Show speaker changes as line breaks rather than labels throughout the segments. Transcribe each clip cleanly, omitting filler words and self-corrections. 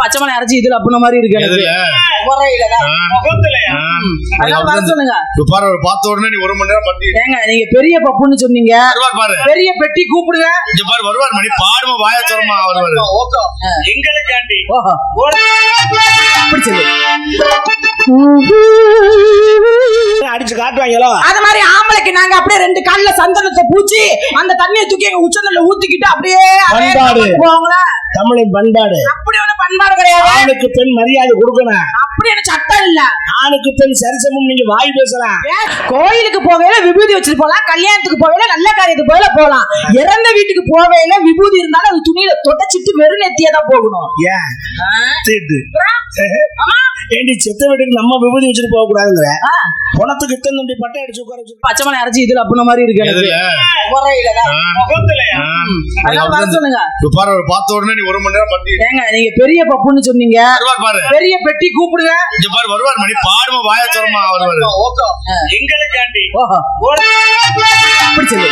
பச்சை மலை அரைச்சி இதுல அப்படின மாதிரி இருக்கு எனக்கு.
பார்த்த உடனே நீ 1 மணி நேரம் பண்ணி
நீங்க பெரிய பப்புன்னு சொன்னீங்க. பெரிய பெட்டி கூப்பிடுங்க.
இங்க பாரு வருவார் மணி பாடுமா வாய தரமா வருவாரு.
எங்களுக்காண்டி
அடிச்சு காட்டுவாங்களோ அது மாதிரி ஆம்பளைக்கு நாங்க அப்படியே 2 கால்ல சந்தனத்தை பூச்சி அந்த தண்ணியை தூக்கி எங்க உச்சந்தல்ல ஊத்திக்கிட்டு அப்படியே போவாங்களா?
தமிழின் பண்பாடு.
அப்படி ஒண்ணு பண்பாடு கிடையாது.
ஆணுக்கு பெண் மரியாதை கொடுக்கணும்.
அப்படி என்ன சட்டம் இல்ல.
ஆணுக்கு பெண் சரிசமம். நீங்க வாய் பேசலாம்.
கோயிலுக்கு போகையில விபூதி வச்சுட்டு போலாம். கல்யாணத்துக்கு போகையில நல்ல காரியத்துக்கு போகையில போலாம். இறந்த வீட்டுக்கு போகையில விபூதி இருந்தாலும் அது துணியில தொடச்சிட்டு வெறும் நெத்தியதான் போகணும்.
ஏண்டி செத்த வீட்டுக்கு நம்ம விபூதி வச்சுட்டு போக கூடாதுங்கிற பணத்துக்கு இத்தனை பட்டை அடிச்சு உட்கார வச்சு
பச்சை மலை அரைச்சி இதுல அப்படின மாதிரி இருக்கு எனக்கு.
பார்த்த உடனே நீ 1 மணி நேரம் பண்ணி
நீங்க பெரிய பப்புன்னு சொன்னீங்க. பெரிய பெட்டி கூப்பிடுங்க.
இங்க பாரு வருவார் மணி பாடுமா வாய தரமா வருவாரு.
எங்களுக்காண்டி
அப்படி சொல்லு.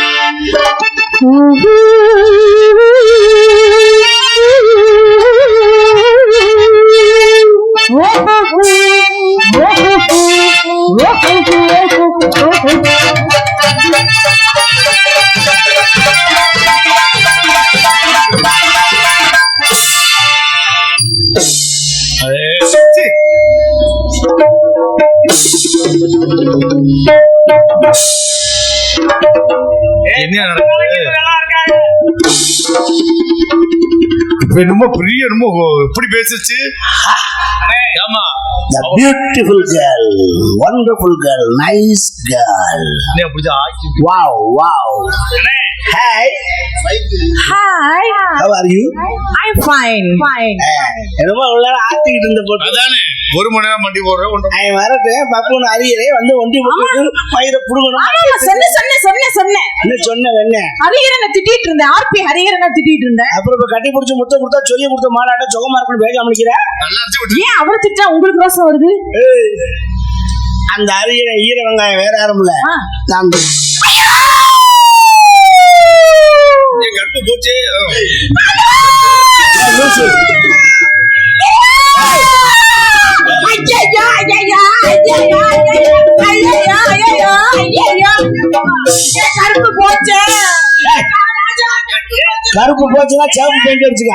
என்ன இப்ப என்னமோ பெரிய என்னமோ எப்படி பேசிச்சு. ஆமா
beautiful girl, wonderful girl, nice girl. Wow, wow. Hi.
Hi.
How are you?
I'm fine. Fine.
என்னமோ உள்ள ஆத்திக்கிட்டு இருந்த போட்டு.
அதானே 1 மணி நேரம் மண்டி போடுறேன்.
நான் வரது பப்புன்னு அறியறே வந்து ஒண்டி போட்டு பயிரை புடுங்கணும்.
ஆமா சொன்னேன்.
என்ன சொன்ன வெண்ணே?
ஹரிஹரனை திட்டிட்டு இருந்தேன். ஆர்பி ஹரிஹரனை திட்டிட்டு இருந்தேன்.
அப்புறம் கட்டி பிடிச்சி முத்த கொடுத்தா சொல்லி கொடுத்த மாடாட்ட சுகமா இருக்குன்னு வேகாம நிக்கிறேன்.
ஏன் அவரை திட்டா உங்களுக்கு ரோசம் வருது?
அந்த அரியணை ஈர வெங்காயம் வேற யாரும் இல்ல. நான்
கட்டு போச்சு.
கருப்பு போச்சு.
கருப்பு போச்சுன்னா சேப்பு பெயிண்ட் அடிச்சுக்க.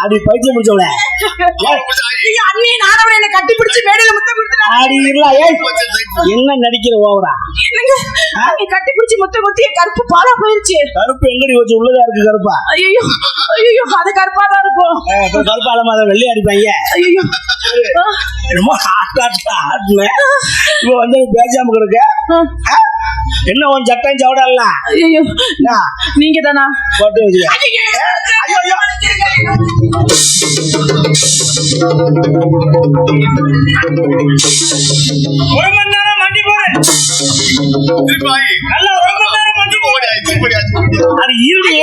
ஆடி பைத்தியம் முடிச்சவள
அண்ணி நானவளை என்ன கட்டி பிடிச்சு மேடையில முத்த கொடுத்துட்டாங்க.
ஆடி இல்ல என்ன நடிக்கிற ஓவரா
நீ கட்டி பிடிச்சு முத்த கொடுத்து கருப்பு பாலா போயிருச்சு.
கருப்பு எங்கடி வச்சு உள்ளதா இருக்கு கருப்பா?
ஐயோ அது கருப்பா தான் இருக்கும்.
கருப்பா அலமா வெள்ளை அடிப்பாங்க.
ஐயோ
என்னமோ ஆட்ல இப்ப வந்து பேசாம கிடக்க. என்ன உன் சட்டம் சவடல்ல?
ஐயோ நீங்க தானா
போட்டு வச்சு
ஒரு மணி நேரம் மண்டி போறேன். நல்ல 1 மணி நேரம் மண்டி போறேன்.
அது இருடி.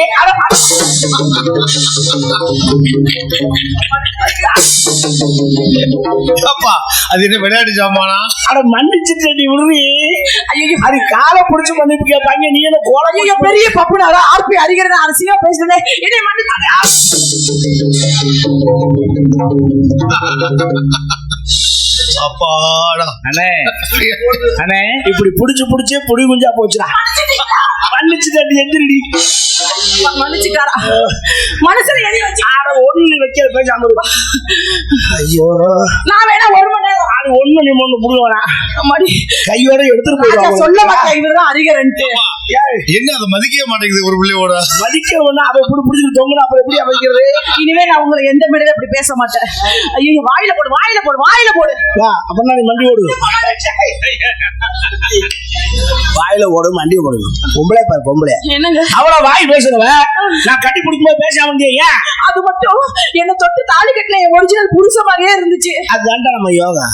அது என்ன விளையாட்டு ஜாமானா?
அட மன்னிச்சுட்டு விடுறி. ஐயோ அது காலை புடிச்சு மன்னிப்பு கேட்பாங்க. நீ என்ன கோல
பெரிய பப்புனாரா ஆர்பி ஹரிஹரன் அரசியா பேசுறேன். என்னை மன்னிச்சு
அப்பாடா
அண்ணே இப்படி புடிச்சு புடி குஞ்சா போச்சுடா. மன்னிச்சுட்டு எந்திரடி.
மன்னிச்சுட்டாரா? மனசுல எழுதி வச்சு
ஒண்ணு வைக்கிற பேசாம இருக்கா. ஐயோ
நான் வேணா 1 மணி நேரம்
அது ஒண்ணு நீ ஒண்ணு புடுங்கடா. கையோட எடுத்துட்டு போயிடுவாங்க.
சொல்ல மாட்டேன் இவர்தான் ஹரிஹரன்.
என்ன அதை மதிக்கவே மாட்டேங்குது ஒரு பிள்ளையோட.
மதிக்க ஒண்ணு அவ இப்படி புடிச்சிட்டு தொங்குனா அப்புறம் எப்படி அமைக்கிறது?
இனிமே நான் உங்களை எந்த மேடையில அப்படி பேச மாட்டேன். ஐயோ வாயில போடு.
அப்ப நீ மண்டி ஓடு. வாயில ஓடு மண்டி ஓடு. பொம்பளை பாரு பொம்பளை.
என்னங்க
அவ்வளவு வாய் பேசுறவ நான் கட்டி பிடிக்கும்போது பேசாம இருந்தீங்க.
அது மட்டும் என்ன தொட்டு தாலி கட்டின என் ஒரிஜினல் புருஷ மாதிரியே இருந்துச்சு.
அதுதான்டா நம்ம யோகா.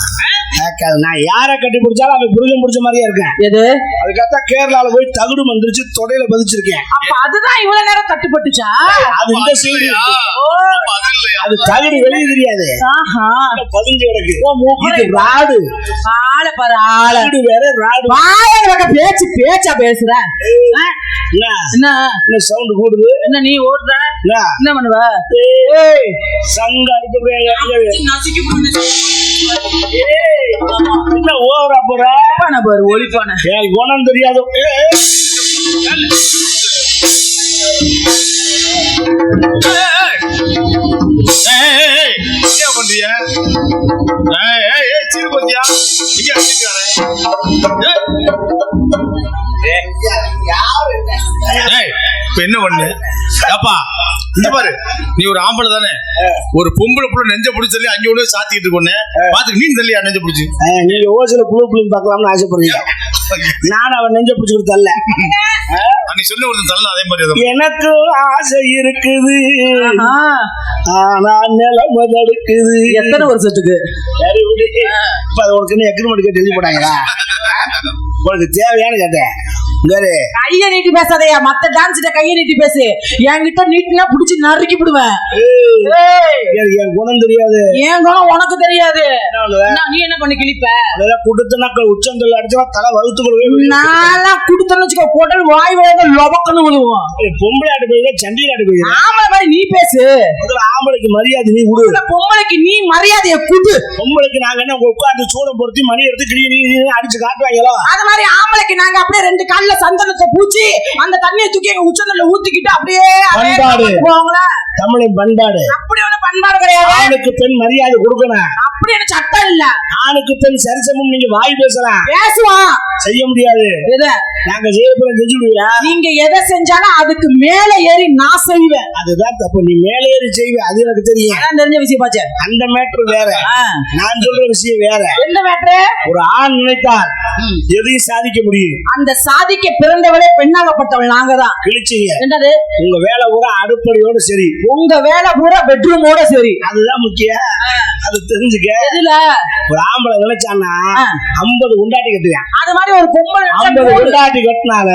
நான் யார கட்டி பிடிச்சாலும் அவன் புருஷன் பிடிச்ச மாதிரியே இருக்கேன்.
எது
அதுக்காக கேரளால போய் தகுடு வந்துருச்சு தொடையில பதிச்சிருக்கேன்.
அப்ப அதுதான் இவ்வளவு நேரம் தட்டுப்பட்டுச்சா?
அது இந்த சீன். அது தகுதி வெளியே தெரியாது.
ஆஹா
பதிஞ்சு கிடக்கு.
ஓ மூக்குல
இது ராடு.
ஆள பாரு ஆள.
ராடு வேற ராடு.
வாயங்க பேச்சு பேச்சா பேசுற. என்ன
என்ன சவுண்ட் கூடுது?
என்ன நீ ஓடுற? என்ன பண்ணுவ?
ஏய் சங்க அடிச்சு
நசுக்கி போடு.
என்ன ஓவரா போற?
பான பாரு ஒளிப்பான.
ஏய் குணம் தெரியாது.
என்ன பண்றியா? சீரு பத்தியா என்ன பண்ணு அப்பா? இந்த பாரு, நீ ஒரு ஆம்பளை தானே, ஒரு பொம்பளை புள்ள நெஞ்ச பிடிச்சு சொல்லி அங்கே ஒண்ணு சாத்திட்டு கொண்டு பாத்துக்கு நீ தள்ளியா நெஞ்ச பிடிச்சு?
நீங்க ஓசில புழு புள்ளின்னு பாக்கலாம்னு ஆசைப்படுறீங்க. நான் அவன் நெஞ்ச பிடிச்சு கொடுத்தல்ல.
நீ சொன்ன ஒரு தள்ள அதே மாதிரி
எனக்கு ஆசை இருக்குது, ஆனா நிலைமை தடுக்குது.
எத்தனை வருஷத்துக்கு?
உனக்கு எக்ரிமெண்ட் கேட்டு எழுதி போட்டாங்களா? உனக்கு தேவையானு கேட்டேன்.
கைய நீட்டி பேசாதயா, மத்த டான்ஸ்ல கைய நீட்டி பேசு. என்கிட்ட நீட்டினா புடிச்சு நறுக்கி விடுவேன்.
என் குணம் தெரியாது.
என் குணம் உனக்கு தெரியாது. நீ என்ன பண்ணி கிழிப்ப?
குடுத்தனாக்கள் உச்சந்தல் அடிச்சா தலை வகுத்து
நான் குடுத்தன்னு வச்சுக்கோ, குடல் வாய் வயது லொபக்கன்னு விழுவோம்.
பொம்பளை ஆட்டு போய் சண்டி ஆட்டு போய்
ஆம்பளை மாதிரி நீ பேசு.
ஆம்பளைக்கு மரியாதை நீ விடு.
பொம்பளைக்கு நீ மரியாதைய குடு.
பொம்பளைக்கு நாங்க என்ன உட்காந்து சூடம் பொருத்தி மணி எடுத்து கிளி அடிச்சு காட்டுவாங்களோ,
அது மாதிரி ஆம்பளைக்கு நாங்க அப்படியே ரெண்டு கால்ல சந்தனத்தை பூச்சி அந்த தண்ணியை தூக்கி எங்க உச்சந்தல்ல ஊத்திக்கிட்டு அப்படியே போங்களா.
தமிழின் பண்பாடு.
அப்படி ஒண்ணு பண்பாடு கிடையாது.
ஆணுக்கு பெண் மரியாதை கொடுக்கணும்.
அப்படி என்ன சட்டம் இல்ல.
ஆணுக்கு பெண் சரிசமும். நீங்க வாய் பேசலாம்,
பேசுவான்,
செய்ய முடியாது. நாங்க செஞ்சுடுவீங்க.
நீங்க எதை செஞ்சாலும் அதுக்கு மேல ஏறி நான் செய்வேன்.
அதுதான் தப்பு. நீ மேல ஏறி செய்வேன், அது எனக்கு தெரியும்.
தெரிஞ்ச விஷயம் பாச்சு.
அந்த மேட்ரு வேற, நான் சொல்ற விஷயம் வேற.
என்ன மேட்ரு? ஒரு
ஆண் நினைத்தால் எதையும் சாதிக்க முடியும்.
அந்த சாதிக்க பிறந்தவளே பெண்ணாகப்பட்டவள் நாங்க தான்.
கிழிச்சீங்க.
என்னது? உங்க
வேலை பூரா அடுப்படியோட சரி,
உங்க வேலை பூரா பெட்ரூமோட சரி.
அதுதான் முக்கியம். அது தெரிஞ்சுக்க. ஒரு ஆம்பளை நினைச்சான்னா 50 உண்டாட்டி கட்டுவேன். அது மாதிரி ஒரு பொம்பளை 50 உண்டாட்டி கட்டினால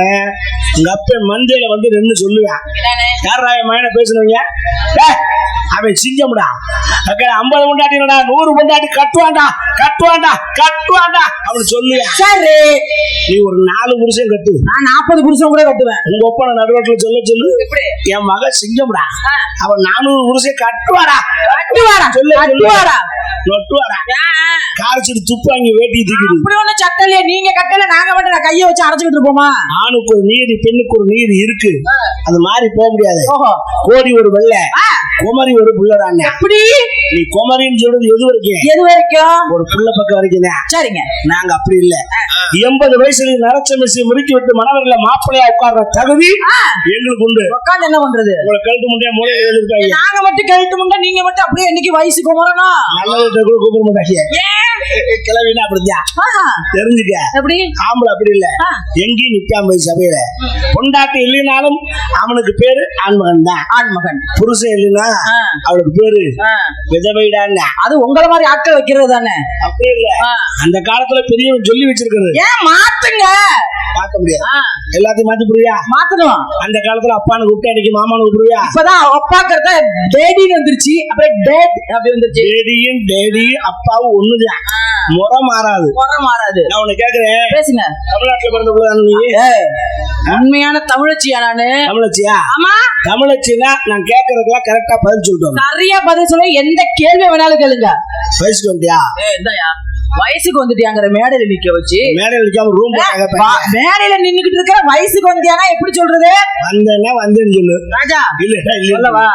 உங்க அப்ப மந்தையில வந்து ரெண்டு சொல்லுவேன். யாராய மயனை பேசுனீங்க? அவன் சிங்கம்டா. 50 உண்டாட்டினடா 100 உண்டாட்டி கட்டுவாண்டா கட்டுவாண்டா கட்டுவாண்டா அவனு சொல்லுவேன். சரி, நீ ஒரு 4 புருஷன் கட்டு, நான் 40 புருஷன் கூட கட்டுவேன். உங்க ஒப்பனை நடுவட்டில் சொல்ல சொல்லு. என் மக சிங்கம்டா, அவன் 400 புருஷன் கட்டுவாடா கட்டுவாடா சொல்லு கட்டுவாடா நொட்டுவாடா. காரச்சிட்டு துப்பாங்கி வேட்டி தூக்கிடு. அப்படி ஒண்ணு சட்டம் இல்லையே. நீங்க கட்டல, நாங்க மட்டும் நான் கையை வச்சு அடைச்சுக்கிட்டு இருப்போமா? ஆணுக்கு ஒரு நீதி, பெண்ணுக்கு ஒரு நீதி இருக்கு. அது மாதிரி போக முடியாது. கோடி ஒரு வெள்ளை, குமரி ஒரு புள்ளடாங்க. அப்படி நீ குமரின்னு சொல்றது எது வரைக்கும்? எது வரைக்கும்? ஒரு புள்ள பக்கம் வரைக்கும் தான். சரிங்க. நாங்க அப்படி இல்ல. 80 வயசுல நரச்ச மிசி முறுக்கி விட்டு மணவர்கள மாப்பிள்ளையா உட்கார்ற தகுதி எங்களுக்கு உண்டு. உட்காந்து என்ன பண்றது? உங்களை கழுத்து முண்டையா மூலையில எழுதிருக்காங்க. நாங்க மட்டும் கழுத்து முண்டை, நீங்க மட்டும் அப்படியே என்னைக்கு வயசுக்கு வரணும். நல்லது கூப்பிட மாட்டாங்க. கிளவினா அப்படிதான் தெரிஞ்சுக்க. எப்படி? ஆம்பளை அப்படி இல்ல, எங்கேயும் நிக்காம போய் சபையில பொண்டாட்டி இல்லைனாலும் அவனுக்கு பேரு ஆண்மகன் தான். ஆண்மகன். புருஷன் இல்லைன்னா அவளுக்கு பேரு விதவைடான்னு. அது உங்களை மாதிரி ஆட்கள் வைக்கிறது தானே? அப்படி இல்ல, அந்த காலத்துல பெரியவன் சொல்லி வச்சிருக்கிறது. ஏன் மாத்துங்க? மாத்த முடியாது. எல்லாத்தையும் மாத்தி புரியா? மாத்தணும். அந்த காலத்துல அப்பானு கூப்பிட்டு அன்னைக்கு மாமானு கூப்பிடுவியா? இப்பதான் அப்பாக்கிறத டேடின்னு வந்துருச்சு. அப்படியே டேட் அப்படி வந்துருச்சு. டேடியும் டேடியும் அப்பாவும் ஒண்ணுதான். முறை மாறாது. முறை மாறாது. நான் உன்னை கேக்குறேன், பேசுங்க. தமிழ்நாட்டுல பிறந்த போது நீ உண்மையான தமிழச்சியா? நானு தமிழச்சியா? ஆமா, தமிழச்சின்னா நான் கேக்குறதுக்கெல்லாம் கரெக்டா பதில் சொல்லிட்டோம். நிறைய பதில் சொல்ல, எந்த கேள்வி வேணாலும் கேளுங்க. வயசுக்கு வந்தியா? இந்தாயா வயசுக்கு வந்துட்டியாங்கிற மேடையில நிக்க வச்சு, மேடையில நிக்காம ரூம் மேடையில நின்னுகிட்டு இருக்கிற வயசுக்கு வந்தியானா எப்படி சொல்றது? வந்தேன்னா வந்தேன்னு சொல்லு ராஜா. இல்ல இல்லவா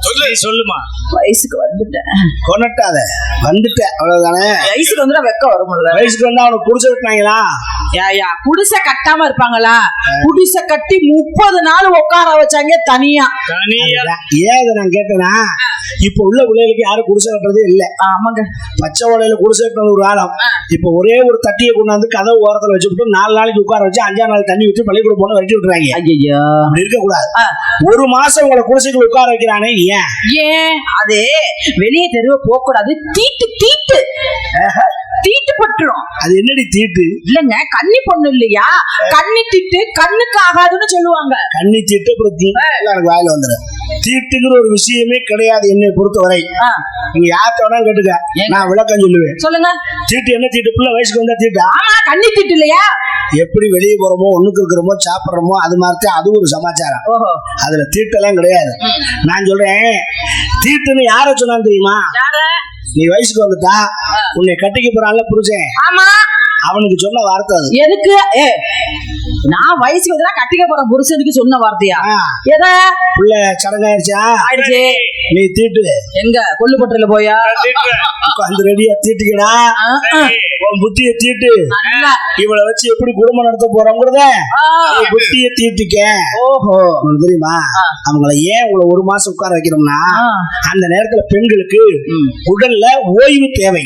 சொல்லு, சொல்லுமா. வயசுக்கு வந்துட்டேன். கொண்டாத வந்துட்டேன், அவ்வளவுதானே. வயசுக்கு வந்துட்டா வெக்க வரும்ல. வயசுக்கு வந்தா அவனுக்கு குடிசை கட்டினாங்களா? யா குடிசை கட்டாம இருப்பாங்களா? குடிசை கட்டி 30 நாள் உட்கார வச்சாங்க தனியா. ஏன் இதை நான் கேட்டேன்னா, இப்ப உள்ள பிள்ளைகளுக்கு யாரும் குடிசை கட்டுறதே இல்ல. ஆமாங்க, பச்சை ஓலையில குடிசை கட்டணும் ஒரு காலம். இப்ப ஒரே ஒரு தட்டியை கொண்டாந்து கதவு ஓரத்துல வச்சுட்டு 4 நாளைக்கு உட்கார வச்சு 5ஆம் நாள் தண்ணி வச்சு பள்ளிக்கூடம் போன வச்சு விட்டுறாங்க. ஐயோ, அப்படி இருக்க கூடாது. ஒரு மாசம் உங்களை குடிசைக்கு உட்கார வைக்கிறானே, ஏன்? ஏன் அது வெளியே தெருவ போக கூடாது? தீட்டு தீட்டு
தீட்டு பட்டுரும்.
அது என்னடி தீட்டு?
இல்லங்க, கன்னி பொண்ணு இல்லையா, கன்னி தீட்டு கண்ணுக்கு ஆகாதுன்னு சொல்லுவாங்க.
கன்னி தீட்டு அப்புறம் எனக்கு வாயில வந்துடும். தீட்டுங்கிற ஒரு விஷயமே கிடையாது என்னை பொறுத்தவரை. நீங்க யார்கிட்ட வேணா கேட்டுக்க, நான் விளக்கம் சொல்லுவேன்.
சொல்லுங்க.
தீட்டு என்ன தீட்டு? பிள்ளை வயசுக்கு வந்தா தீட்டா?
ஆமா, கன்னி தீட்டு இல்லையா?
எப்படி வெளியே போறோமோ ஒண்ணுக்கு இருக்கிறோமோ சாப்பிடுறோமோ அது மாதிரி அது ஒரு சமாச்சாரம். அதுல தீட்டெல்லாம் கிடையாது. நான் சொல்றேன், தீட்டுன்னு யார சொன்னான்னு தெரியுமா? நீ வயசுக்கு வந்துட்டா உன்னை கட்டிக்க போறான்ல புருஷன்,
ஆமா,
அவனுக்கு சொன்ன வார்த்தை அது.
எதுக்கு? நான் வயசுக்கு வந்து கட்டிக்க போற புருஷனுக்கு சொன்ன வார்த்தையா? எத
புள்ள சடங்காயிருச்சா?
ஆயிடுச்சு.
நீ தீட்டு
எங்க கொல்லுப்பட்டில போயா?
அந்த ரெடியா தீட்டுக்கடா, உன் புத்திய தீட்டு. இவளை வச்சு எப்படி குடும்பம் நடத்த போறோங்கிறத புத்திய தீட்டுக்க.
ஓஹோ,
தெரியுமா? அவங்கள ஏன் உங்களை ஒரு மாசம் உட்கார வைக்கிறோம்னா, அந்த நேரத்துல பெண்களுக்கு உடல்ல ஓய்வு தேவை.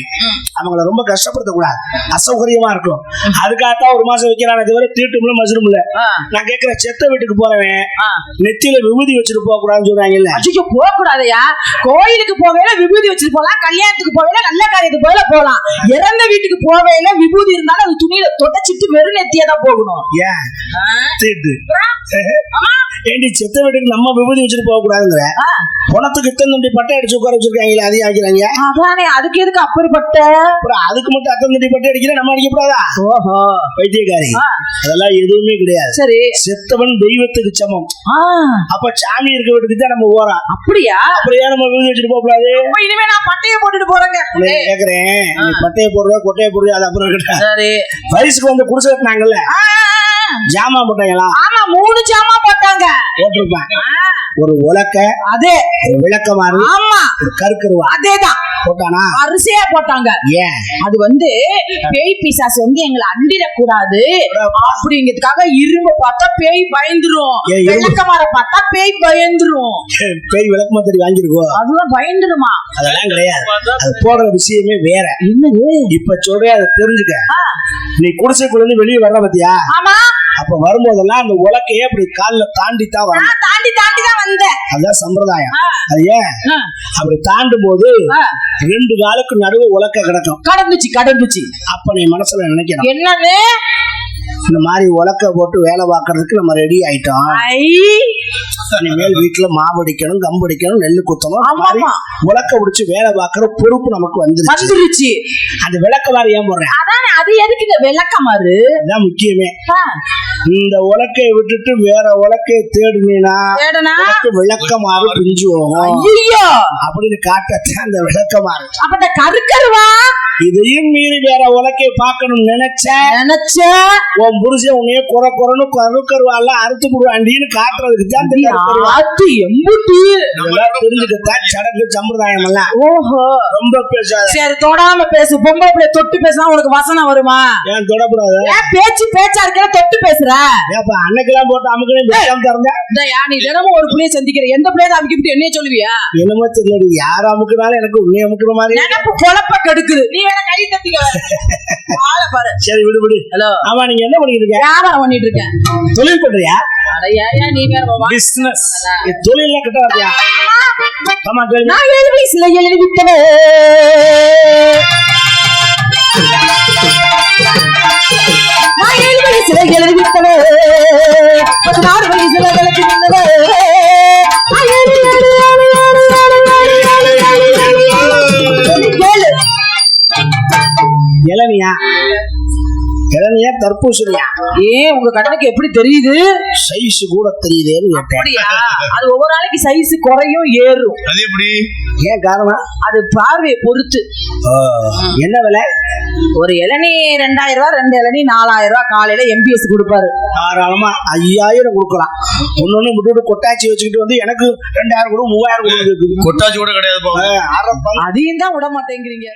அவங்கள ரொம்ப கஷ்டப்படுத்த கூடாது, அசௌகரியமா இருக்கும். அதுக்காகத்தான் ஒரு மாசம் வைக்கிறான். இதுவரை தீட்டும்ல மசரும் இல்ல. நான் கேட்கிறேன், செத்த வீட்டுக்கு போறவன் நெத்தியில விபூதி வச்சுட்டு போக கூடாதுன்னு சொல்றாங்கல்ல?
போக கூடாதையா? கோயிலுக்கு போகையில விபூதி வச்சுட்டு போலாம், கல்யாணத்துக்கு போகையில நல்ல காரியத்துக்கு போயில போலாம். இறந்த வீட்டுக்கு போகையில விபூதி இருந்தாலும் அது துணியில தொடச்சிட்டு வெறும் நெத்தியதான் போகணும்.
ஏன் தீட்டு? ஏண்டி செத்த வீட்டுக்கு நம்ம விபூதி வச்சுட்டு போக கூடாதுங்கிற? பணத்துக்கு இத்தனை பட்டை அடிச்சு உட்கார வச்சிருக்காங்களே, அதையும் ஆக்கிறாங்க.
அதானே, அதுக்கு எதுக்கு அப்படிப்பட்ட?
அதுக்கு மட்டும் அத்தனை பட்டை அடிக்கிற நம்ம அடிக்கப்படாதா?
ஓஹோ,
பைத்தியக்காரி. அதெல்லாம் எதுவுமே கிடையாது.
சரி,
செத்தவன் தெய்வத்துக்கு சமம். அப்ப சாமி இருக்க வீட்டுக்கு தான் நம்ம போறோம்.
அப்படியா?
அப்படியே நம்ம விபூதி வச்சுட்டு போக கூடாது.
இனிமே நான் பட்டையை போட்டுட்டு போறேங்க.
கேக்குறேன், நீ பட்டையை போடுற கொட்டையை போடுற அது அப்புறம் இருக்கட்டும்.
சரி,
வயசுக்கு வந்து குடிசை கட்டினாங்கல்ல, ஜாமா போட்டாங்களா?
ஆமா, 3 ஜாமா போட்டாங்க.
போட்டிருப்பாங்க. ஒரு உலக்க, அதே விளக்கமாறு, ஆமா, ஒரு கருக்கருவா, அதேதான் போட்டானா? வரிசையா போட்டாங்க. ஏன்? அது வந்து பேய் பிசாசு வந்து எங்களை அண்டிட கூடாது அப்படிங்கிறதுக்காக. இரும்பு பார்த்தா பேய் பயந்துரும், விளக்கமாற பார்த்தா பேய் பயந்துரும். பேய் விளக்கமா தெரி வாங்கிருக்கோம், அதுதான் பயந்துருமா? அதெல்லாம் கிடையாது. அது போடுற விஷயமே வேற. என்னது இப்ப சொல்றேன், அதை தெரிஞ்சுக்க. நீ குடிசைக்குள்ள இருந்து வெளியே வர்ற பத்தியா? ஆமா. அப்ப வரும்போதெல்லாம் அந்த உலக்கையே அப்படி கால்ல தாண்டி தான் வரும். தாண்டி தான் வந்தேன். அதுதான் சம்பிரதாயம். அது ஏன் அப்படி தாண்டும் போது 2 காலுக்கு நடுவே உலக்க கிடக்கும். கடந்துச்சு. அப்ப நீ மனசுல நினைக்கணும், என்னன்னு இந்த மாதிரி உலக்க போட்டு வேலை பார்க்கறதுக்கு நம்ம ரெடி ஆயிட்டோம். இனிமேல் வீட்டுல மாவு அடிக்கணும், கம்பு அடிக்கணும், நெல்லு குத்தணும், உலக்க பிடிச்சு வேலை பார்க்கற பொறுப்பு நமக்கு வந்துருச்சு. அந்த விளக்கமாறு ஏன் போடுறேன்? அதானே, அது எதுக்கு இந்த விளக்கமாறு? அதான் முக்கியமே. இந்த உலக்கையை விட்டுட்டு வேற உலக்கையை தேடுனா விளக்கமாறு பிரிஞ்சு போகும் அப்படின்னு காட்டத்தான் அந்த விளக்கமாறு. அப்ப இந்த கருக்கருவா இதையும் மீறி வேற உலக்கையை பார்க்கணும் நினைச்ச உன் புருஷன் உன்னைய குறைன்னு கருக்கருவால அறுத்து போடுவாண்டின்னு காட்டுறதுக்கு தான் தெரிஞ்சுக்கத்தான் சடங்கு சம்பிரதாயம் எல்லாம். ஓஹோ, ரொம்ப பேசாத. சரி, தொடாம பேசு. பொம்பளை பிள்ளை தொட்டு பேசினா உனக்கு வசனம் வருமா? ஏன் தொடக்கூடாது? பேச்சா இருக்க தொட்டு பேசுற? அன்னைக்கெல்லாம் போட்டு அமுக்கணும் திறந்த நீ தினமும் ஒரு பிள்ளைய சந்திக்கிற. எந்த பிள்ளைய அமுக்கிட்டு என்னைய சொல்லுவியா? என்னமோ தெரியல, யாரும் அமுக்குனாலும் எனக்கு உன்னை அமுக்குற மாதிரி எனக்கு குழப்ப கெடுக்குது. நீ வேணா கை தட்டிக்க பாரு. சரி, விடு. ஹலோ, ஆமா, நீங்க என்ன பண்ணிட்டு இருக்க? வியாபாரம் பண்ணிட்டு இருக்கேன். தொழில் பண்றியா? நீ பிசினஸ் தொழில் கிட்ட வரியா? ஆமா, நான் 7 வயசுல எழுதிவிட்டேன். நான் 7 வயசுல எழுதிவிட்டேன். 16 வயசுல இளநியா தர்பூசணியா? ஏன் உங்க கண்ணுக்கு எப்படி தெரியுது? சைஸ் கூட தெரியுதேன்னு கேட்டேன். அது ஒவ்வொரு நாளைக்கு சைஸ் குறையும் ஏறும். அது எப்படி? ஏன் காரணம்? அது பார்வையை பொறுத்து. என்ன விலை? ஒரு இளநீ 2000 ரூபாய், 2 இளநீ 4000 ரூபாய். காலையில MBS கொடுப்பாரு. தாராளமா 5000 கொடுக்கலாம். ஒன்னொன்னு விட்டு கொட்டாச்சி வச்சுக்கிட்டு வந்து எனக்கு 2000 கொடு 3000 கொடு. கொட்டாச்சி கூட கிடையாது, அதையும் தான் விட மாட்டேங்கிறீங்க.